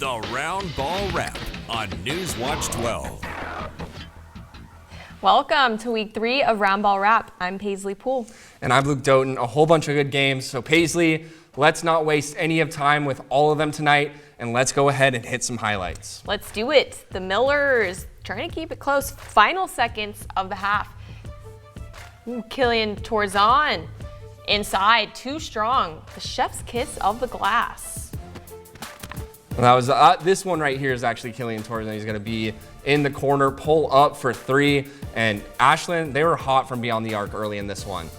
The Roundball Wrap on NewsWatch 12. Welcome to week 3 of Roundball Wrap. I'm Paisley Poole. And I'm Luke Doten. A whole bunch of good games. So Paisley, let's not waste any of time with all of them tonight, and let's go ahead and hit some highlights. Let's do it. The Millers trying to keep it close. Final seconds of the half. Killian Torzan inside, too strong. The chef's kiss of the glass. Well, that was this one right here is actually Killian Torzan. He's going to be in the corner, pull up for 3. And Ashland, they were hot from beyond the arc early in this one.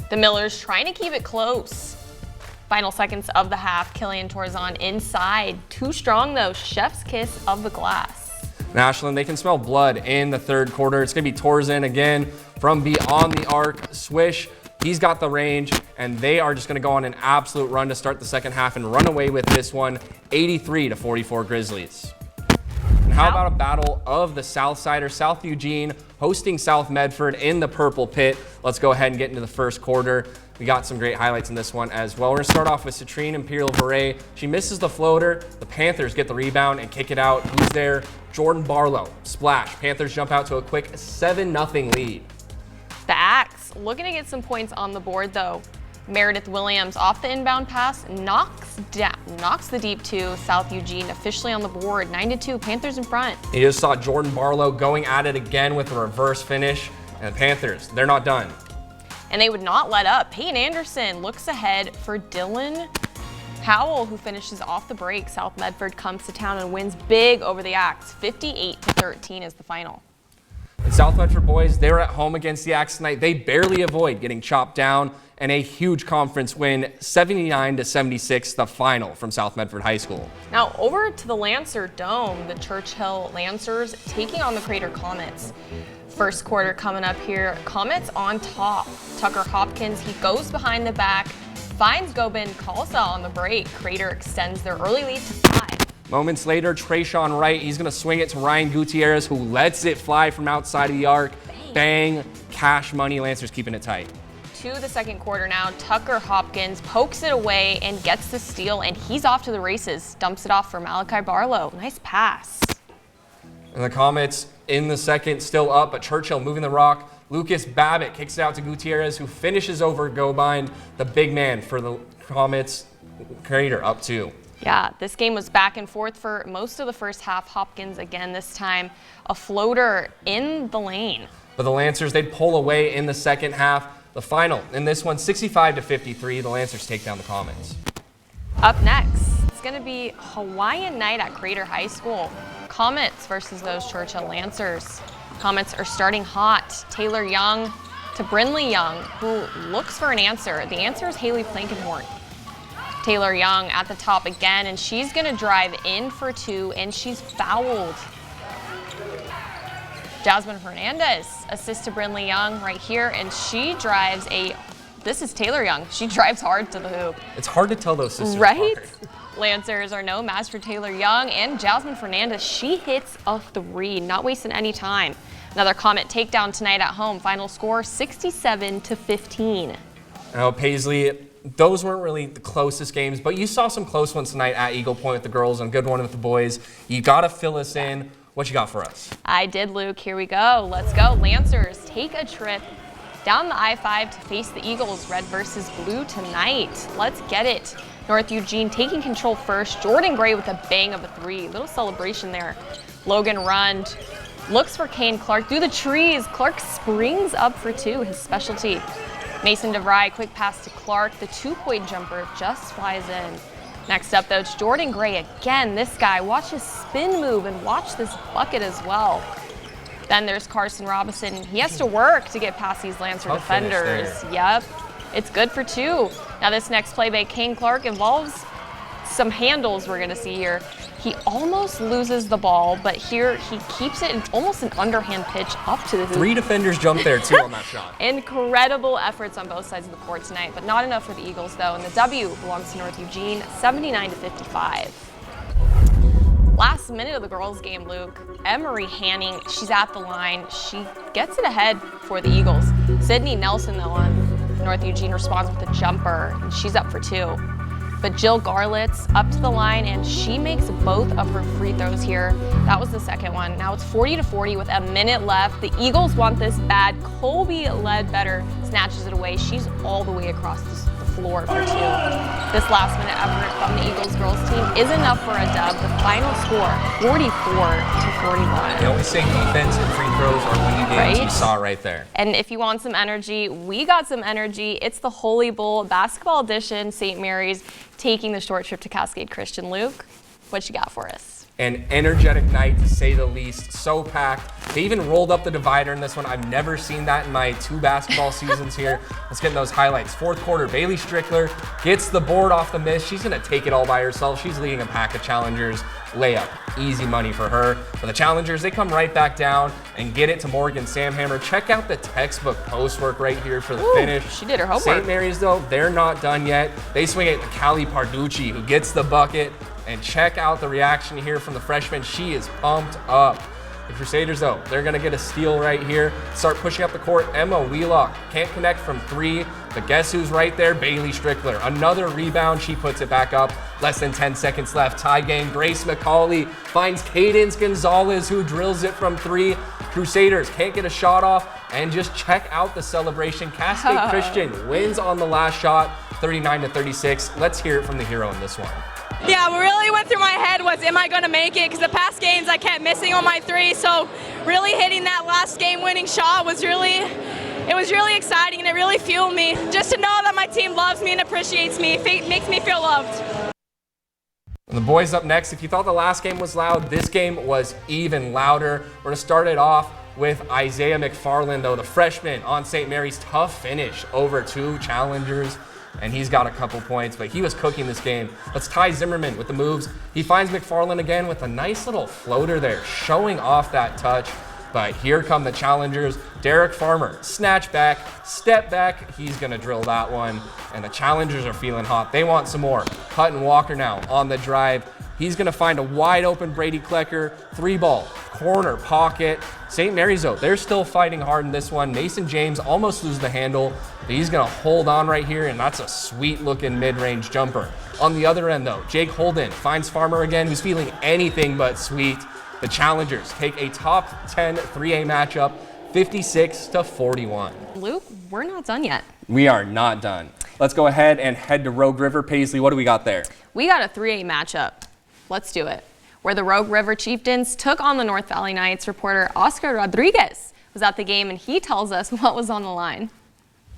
The Millers trying to keep it close. Final seconds of the half. Killian Torzan inside. Too strong though. Chef's kiss of the glass. And Ashland, they can smell blood in the third quarter. It's going to be Torzan again from beyond the arc. Swish. He's got the range, and they are just going to go on an absolute run to start the second half and run away with this one, 83-44 Grizzlies. And how about a battle of the Southsiders? South Eugene hosting South Medford in the Purple Pit. Let's go ahead and get into the first quarter. We got some great highlights in this one as well. We're going to start off with Citrine Imperial Beret. She misses the floater. The Panthers get the rebound and kick it out. Who's there? Jordan Barlow. Splash. Panthers jump out to a quick 7-0 lead. The Axe looking to get some points on the board though. Meredith Williams off the inbound pass, knocks the deep 2. South Eugene officially on the board, 9-2, Panthers in front. You just saw Jordan Barlow going at it again with a reverse finish, and the Panthers, they're not done. And they would not let up. Peyton Anderson looks ahead for Dylan Powell, who finishes off the break. South Medford comes to town and wins big over the Axe. 58-13 is the final. The South Medford boys, they were at home against the Axe tonight. They barely avoid getting chopped down, and a huge conference win, 79-76, the final from South Medford High School. Now over to the Lancer Dome, the Churchill Lancers taking on the Crater Comets. First quarter coming up here. Comets on top. Tucker Hopkins, he goes behind the back, finds Gobin Khalsa on the break. Crater extends their early lead to 5. Moments later, Trayshawn Wright, he's going to swing it to Ryan Gutierrez, who lets it fly from outside of the arc. Bang. Cash money. Lancers keeping it tight. To the second quarter now, Tucker Hopkins pokes it away and gets the steal, and he's off to the races. Dumps it off for Malachi Barlow. Nice pass. And the Comets in the second, still up, but Churchill moving the rock. Lucas Babbitt kicks it out to Gutierrez, who finishes over Gobind, the big man for the Comets. Crater up 2. Yeah, this game was back and forth for most of the first half. Hopkins again this time, a floater in the lane. But the Lancers, they'd pull away in the second half. The final in this one, 65-53, the Lancers take down the Comets. Up next, it's going to be Hawaiian night at Crater High School. Comets versus those Churchill Lancers. Comets are starting hot. Taylor Young to Brinley Young, who looks for an answer. The answer is Haley Plankenhorn. Taylor Young at the top again, and she's going to drive in for 2, and she's fouled. Jasmine Hernandez assists to Brinley Young right here, and she drives this is Taylor Young. She drives hard to the hoop. It's hard to tell those sisters right? apart. Lancers are no match for Taylor Young, and Jasmine Fernandez, she hits a 3, not wasting any time. Another Comet takedown tonight at home. Final score 67-15. Now, Paisley, those weren't really the closest games, but you saw some close ones tonight at Eagle Point with the girls and a good one with the boys. You got to fill us in. What you got for us? I did, Luke. Here we go. Let's go. Lancers take a trip down the I-5 to face the Eagles, red versus blue tonight. Let's get it. North Eugene taking control first. Jordan Gray with a bang of a 3. Little celebration there. Logan Rund looks for Kane Clark through the trees. Clark springs up for 2, his specialty. Mason DeVry, quick pass to Clark. The 2-point jumper just flies in. Next up, though, it's Jordan Gray again. This guy, watch his spin move and watch this bucket as well. Then there's Carson Robinson. He has to work to get past these Lancer defenders. Yep, it's good for 2. Now this next play by Kane Clark involves some handles we're going to see here. He almost loses the ball, but here he keeps it in almost an underhand pitch up to the hoop. 3 defenders jumped there, too, on that shot. Incredible efforts on both sides of the court tonight, but not enough for the Eagles, though. And the W belongs to North Eugene, 79-55. Last minute of the girls' game, Luke. Emery Hanning, she's at the line. She gets it ahead for the Eagles. Sydney Nelson, though, on North Eugene responds with a jumper, and she's up for 2. But Jill Garlitz up to the line, and she makes both of her free throws here. That was the second one. Now it's 40-40 with a minute left. The Eagles want this bad. Colby Ledbetter snatches it away. She's all the way across the floor for two. This last minute effort from the Eagles girls team is enough for a dub. The final score, 44-41. They always say defense and free throws are winning games. You saw right there. And if you want some energy, we got some energy. It's the Holy Bowl basketball edition. St. Mary's taking the short trip to Cascade Christian. Luke, what you got for us? An energetic night, to say the least. So packed. They even rolled up the divider in this one. I've never seen that in my 2 basketball seasons here. Let's get in those highlights. Fourth quarter, Bailey Strickler gets the board off the miss. She's going to take it all by herself. She's leading a pack of challengers. Layup. Easy money for her. For the challengers, they come right back down and get it to Morgan Samhammer. Check out the textbook post work right here for the finish. She did her homework. St. Mary's, though, they're not done yet. They swing it to Callie Parducci, who gets the bucket. And check out the reaction here from the freshman. She is pumped up. The Crusaders, though, they're going to get a steal right here. Start pushing up the court. Emma Wheelock can't connect from 3, but guess who's right there? Bailey Strickler. Another rebound. She puts it back up. Less than 10 seconds left. Tie game. Grace McCauley finds Cadence Gonzalez, who drills it from 3. Crusaders can't get a shot off. And just check out the celebration. Cascade Christian wins on the last shot, 39-36. Let's hear it from the hero in this one. Yeah, what really went through my head was, am I going to make it? Because the past games I kept missing on my 3, so really hitting that last game-winning shot was really exciting, and it really fueled me. Just to know that my team loves me and appreciates me, it makes me feel loved. And the boys up next. If you thought the last game was loud, this game was even louder. We're going to start it off with Isaiah McFarland, though, the freshman on St. Mary's. Tough finish over 2 challengers. And he's got a couple points, but he was cooking this game. Let's Ty Zimmerman with the moves. He finds McFarland again with a nice little floater there, showing off that touch. But here come the challengers. Derek Farmer, snatch back, step back. He's gonna drill that one. And the challengers are feeling hot. They want some more. Hutton Walker now on the drive. He's gonna find a wide open Brady Klecker. 3-ball, corner pocket. St. Mary's, though, they're still fighting hard in this one. Mason James almost loses the handle, but he's gonna hold on right here, and that's a sweet looking mid-range jumper. On the other end, though, Jake Holden finds Farmer again, who's feeling anything but sweet. The challengers take a top 10 3A matchup, 56-41. Luke, we're not done yet. We are not done. Let's go ahead and head to Rogue River. Paisley, what do we got there? We got a 3A matchup. Let's do it. Where the Rogue River Chieftains took on the North Valley Knights. Reporter Oscar Rodriguez was at the game, and he tells us what was on the line.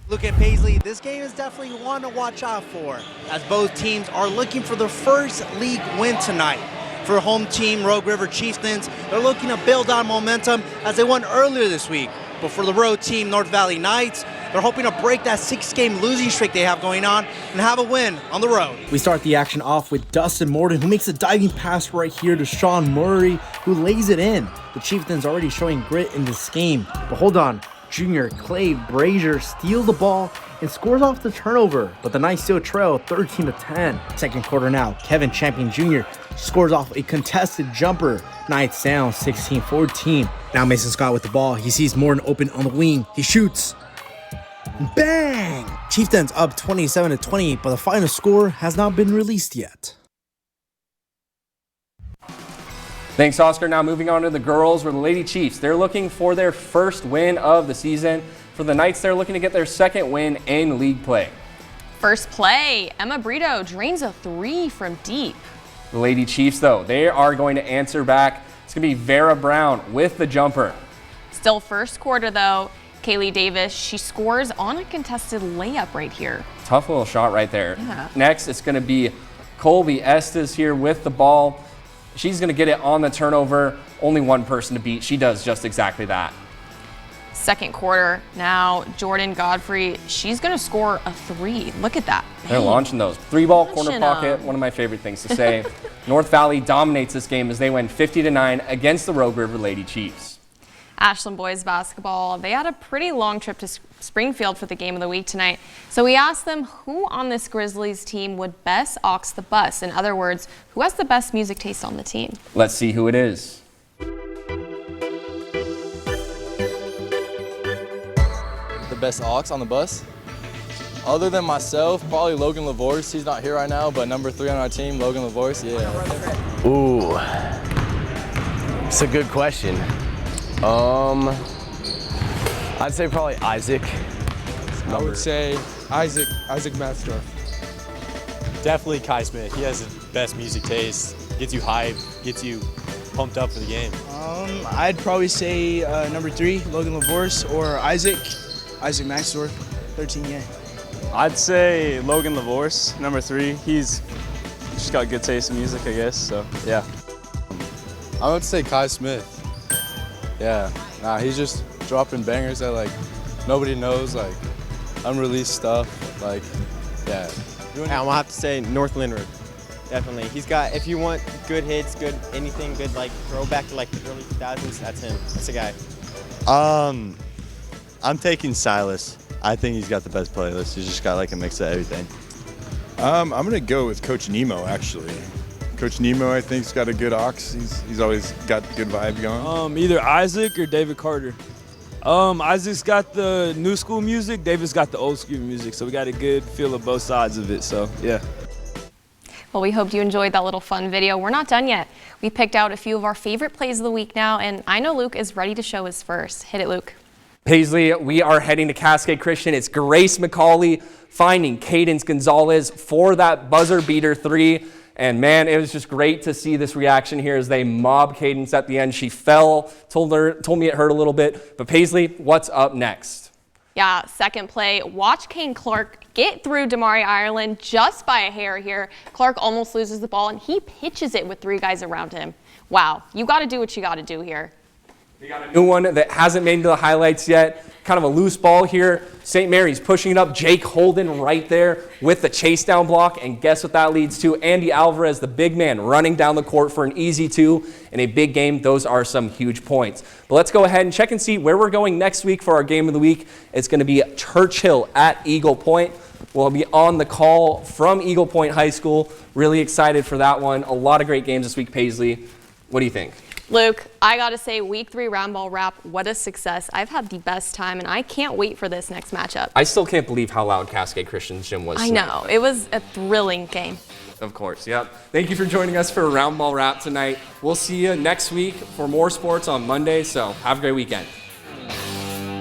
Look at Paisley, this game is definitely one to watch out for, as both teams are looking for their first league win tonight. For home team Rogue River Chieftains, they're looking to build on momentum as they won earlier this week. But for the road team North Valley Knights, they're hoping to break that 6-game losing streak they have going on and have a win on the road. We start the action off with Dustin Morton, who makes a diving pass right here to Sean Murray, who lays it in. The Chieftains already showing grit in this game. But hold on, junior Clay Brazier steals the ball and scores off the turnover, but the Knights still trail 13-10. Second quarter now, Kevin Champion Jr. scores off a contested jumper. Knights down 16-14. Now Mason Scott with the ball. He sees Morton open on the wing. He shoots. Bang! Chieftains up 27-20, but the final score has not been released yet. Thanks, Oscar. Now moving on to the girls, where the Lady Chiefs, they're looking for their first win of the season. For the Knights, they're looking to get their second win in league play. First play, Emma Brito drains a 3 from deep. The Lady Chiefs, though, they are going to answer back. It's going to be Vera Brown with the jumper. Still first quarter, though. Kaylee Davis, she scores on a contested layup right here. Tough little shot right there. Yeah. Next, it's going to be Colby Estes here with the ball. She's going to get it on the turnover. Only one person to beat. She does just exactly that. Second quarter, now Jordan Godfrey, she's going to score a 3. Look at that. They're launching those. 3-ball corner Launching pocket, them. one of my favorite things to say. North Valley dominates this game as they win 50-9 against the Rogue River Lady Chiefs. Ashland boys basketball, they had a pretty long trip to Springfield for the game of the week tonight. So we asked them who on this Grizzlies team would best aux the bus. In other words, who has the best music taste on the team? Let's see who it is. The best aux on the bus? Other than myself, probably Logan Lavorce. He's not here right now, but number 3 on our team, Logan Lavorce, yeah. Ooh, it's a good question. I'd say probably Isaac. I would say Isaac Matzdorf. Definitely Kai Smith. He has the best music taste, gets you hyped, gets you pumped up for the game. I'd probably say number 3, Logan Lavorce, or Isaac Matzdorf, 13A. I'd say Logan Lavorce, number 3. He's just got good taste in music, I guess, so yeah. I would say Kai Smith. Yeah, he's just dropping bangers that like nobody knows, like unreleased stuff, like, yeah. I'm gonna have to say North Linwood, definitely. He's got, if you want good hits, good anything, good like throwback to like the early 2000s, that's him, that's the guy. I'm taking Silas. I think he's got the best playlist. He's just got like a mix of everything. I'm gonna go with Coach Nemo actually. Coach Nemo, I think, has got a good aux. He's always got good vibe going. Either Isaac or David Carter. Isaac's got the new school music, David's got the old school music, so we got a good feel of both sides of it, so yeah. Well, we hope you enjoyed that little fun video. We're not done yet. We picked out a few of our favorite plays of the week now, and I know Luke is ready to show his first. Hit it, Luke. Paisley, we are heading to Cascade Christian. It's Grace McCauley finding Cadence Gonzalez for that buzzer beater 3. And man, it was just great to see this reaction here as they mob Cadence at the end. She fell, told me it hurt a little bit. But Paisley, what's up next? Yeah, second play. Watch Kane Clark get through Damari Ireland just by a hair here. Clark almost loses the ball, and he pitches it with 3 guys around him. Wow, you got to do what you got to do here. We got a new one that hasn't made it to the highlights yet. Kind of a loose ball here. St. Mary's pushing it up. Jake Holden right there with the chase down block. And guess what that leads to? Andy Alvarez, the big man, running down the court for an easy 2 in a big game. Those are some huge points. But let's go ahead and check and see where we're going next week for our game of the week. It's going to be Churchill at Eagle Point. We'll be on the call from Eagle Point High School. Really excited for that one. A lot of great games this week, Paisley. What do you think? Luke, I got to say, week 3 Roundball wrap, what a success. I've had the best time, and I can't wait for this next matchup. I still can't believe how loud Cascade Christian's gym was. I know. It was a thrilling game. Of course, yep. Thank you for joining us for a Roundball wrap tonight. We'll see you next week for more sports on Monday, so have a great weekend.